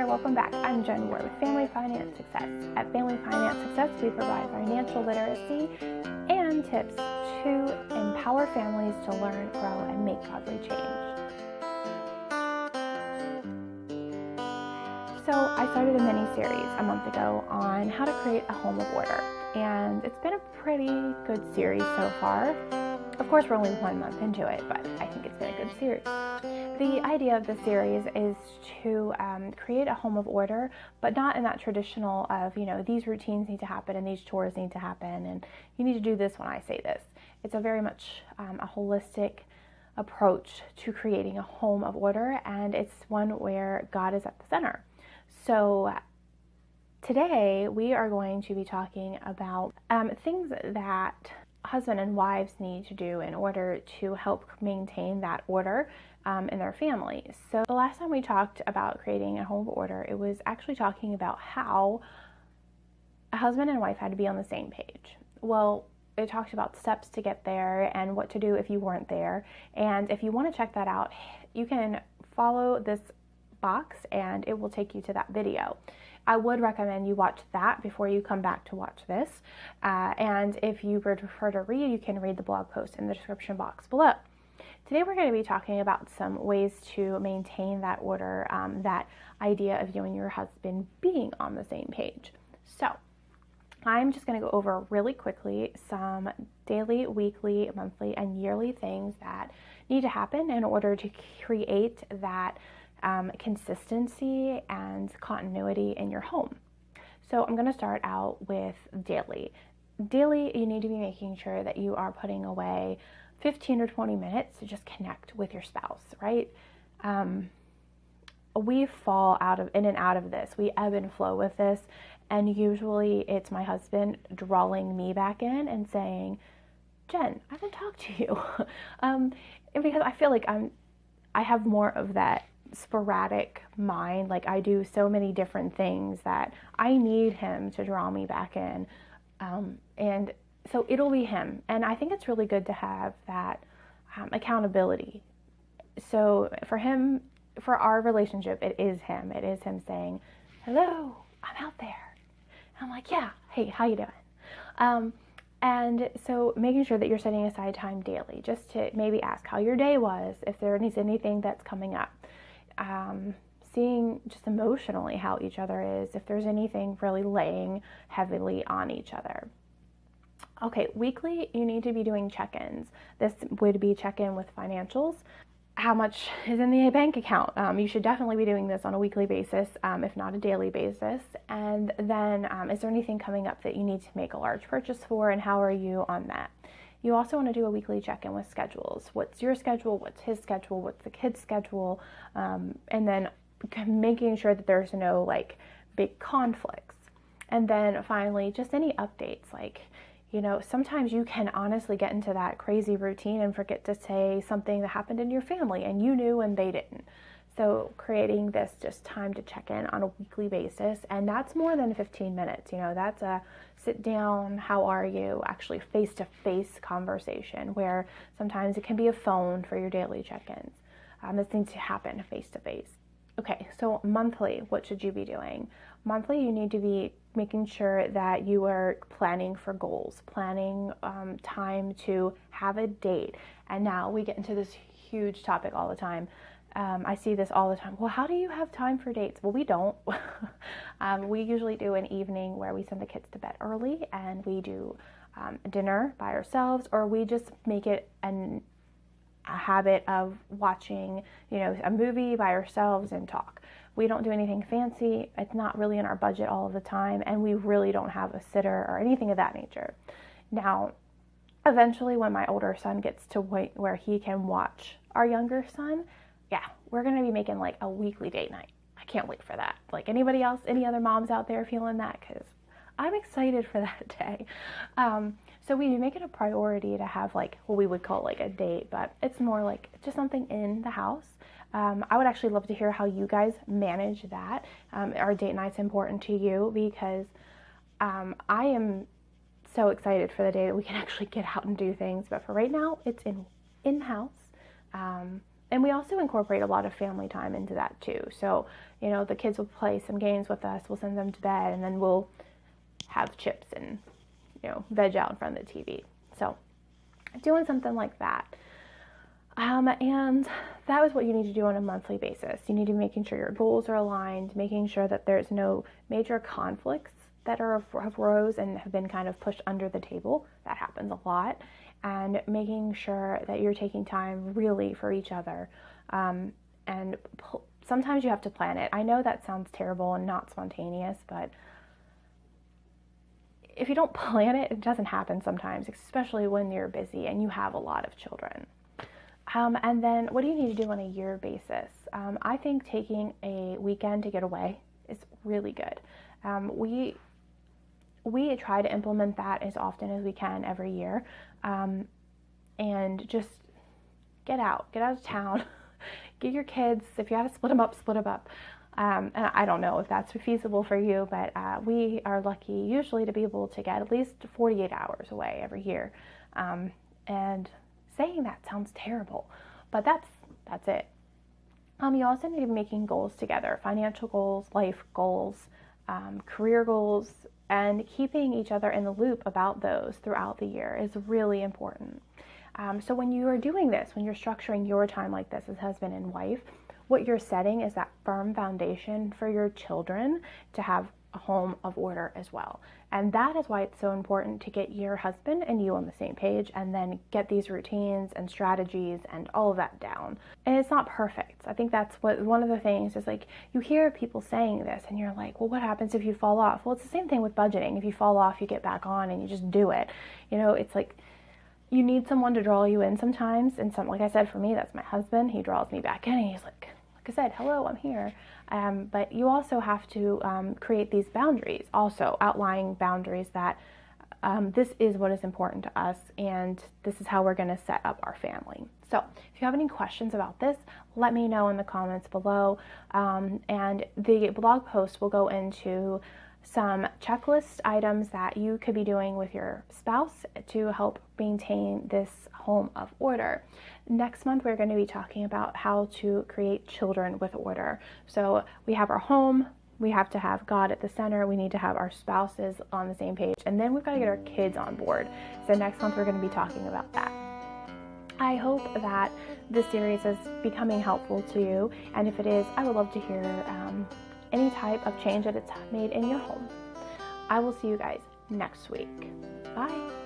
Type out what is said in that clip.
welcome back. I'm Jen Ward with Family Finance Success. At Family Finance Success, we provide financial literacy and tips to empower families to learn, grow, and make godly change. So I started a mini-series a month ago on how to create a home of order, and it's been a pretty good series so far. Of course, we're only 1 month into it, but I think it's been a good series. The idea of the series is to create a home of order, but not in that traditional of, these routines need to happen and these chores need to happen and you need to do this when I say this. It's a very much a holistic approach to creating a home of order, and it's one where God is at the center. So today we are going to be talking about things that husband and wives need to do in order to help maintain that order in their family. So the last time we talked about creating a home of order, it was actually talking about how a husband and wife had to be on the same page. Well, it talked about steps to get there and what to do if you weren't there. And if you want to check that out, you can follow this box and it will take you to that video. I would recommend you watch that before you come back to watch this. And if you would prefer to read, you can read the blog post in the description box below. Today we're going to be talking about some ways to maintain that order, that idea of you and your husband being on the same page. So I'm just going to go over really quickly some daily, weekly, monthly, and yearly things that need to happen in order to create that consistency and continuity in your home. So I'm going to start out with daily. Daily, you need to be making sure that you are putting away 15 or 20 minutes to just connect with your spouse, right? We fall in and out of this. We ebb and flow with this. And usually it's my husband drawing me back in and saying, Jen, I haven't talked to you. Because I feel like I have more of that sporadic mind. Like I do so many different things that I need him to draw me back in. And so it'll be him. And I think it's really good to have that accountability. So for our relationship, it is him. It is him saying, hello, I'm out there. And I'm like, yeah, hey, how you doing? And so making sure that you're setting aside time daily just to maybe ask how your day was, if there is anything that's coming up. Seeing just emotionally how each other is, if there's anything really laying heavily on each other. Okay, weekly, you need to be doing check-ins. This would be check-in with financials. How much is in the bank account? You should definitely be doing this on a weekly basis, if not a daily basis. And then is there anything coming up that you need to make a large purchase for, and how are you on that? You also want to do a weekly check-in with schedules. What's your schedule? What's his schedule? What's the kid's schedule? And then making sure that there's no big conflicts. And then finally, just any updates. Sometimes you can honestly get into that crazy routine and forget to say something that happened in your family and you knew and they didn't. So creating this just time to check in on a weekly basis, and that's more than 15 minutes. That's a sit down, how are you, actually face-to-face conversation, where sometimes it can be a phone for your daily check-ins. This needs to happen face-to-face. Okay, so monthly, what should you be doing? Monthly, you need to be making sure that you are planning for goals, planning time to have a date. And now we get into this huge topic all the time. I see this all the time. Well, how do you have time for dates? Well, we don't. We usually do an evening where we send the kids to bed early and we do dinner by ourselves, or we just make it a habit of watching, a movie by ourselves and talk. We don't do anything fancy. It's not really in our budget all of the time, and we really don't have a sitter or anything of that nature. Now, eventually when my older son gets to where he can watch our younger son, yeah, we're going to be making a weekly date night. I can't wait for that. Anybody else, any other moms out there feeling that? Because I'm excited for that day. So we make it a priority to have what we would call a date, but it's more just something in the house. I would actually love to hear how you guys manage that. Are date nights important to you? Because I am so excited for the day that we can actually get out and do things. But for right now, it's in-house. And we also incorporate a lot of family time into that too. So, the kids will play some games with us, we'll send them to bed, and then we'll have chips and, veg out in front of the TV. So doing something like that. And that is what you need to do on a monthly basis. You need to be making sure your goals are aligned, making sure that there's no major conflicts that have rose and have been kind of pushed under the table. That happens a lot. And making sure that you're taking time really for each other. Sometimes you have to plan it. I know that sounds terrible and not spontaneous, but if you don't plan it, it doesn't happen sometimes, especially when you're busy and you have a lot of children. And then what do you need to do on a year basis? I think taking a weekend to get away is really good. We try to implement that as often as we can every year, and just get out of town, get your kids, if you have to split them up. And I don't know if that's feasible for you, but we are lucky usually to be able to get at least 48 hours away every year. And saying that sounds terrible, but that's it. You also need to be making goals together, financial goals, life goals, career goals, and keeping each other in the loop about those throughout the year is really important. So when you are doing this, when you're structuring your time like this as husband and wife, what you're setting is that firm foundation for your children to have a home of order as well. And that is why it's so important to get your husband and you on the same page, and then get these routines and strategies and all of that down. And it's not perfect. I think that's one of the things is, like, you hear people saying this and you're like, well, what happens if you fall off? Well, it's the same thing with budgeting. If you fall off, you get back on and you just do it. It's like you need someone to draw you in sometimes. And like I said, for me, that's my husband. He draws me back in and he's like I said, hello, I'm here. But you also have to create these boundaries, also outlining boundaries that this is what is important to us, and this is how we're going to set up our family. So if you have any questions about this, let me know in the comments below. And the blog post will go into some checklist items that you could be doing with your spouse to help maintain this home of order. Next month, we're going to be talking about how to create children with order. So we have our home, we have to have God at the center, we need to have our spouses on the same page, and then we've got to get our kids on board. So next month, we're going to be talking about that. I hope that this series is becoming helpful to you, and if it is, I would love to hear any type of change that it's made in your home. I will see you guys next week. Bye.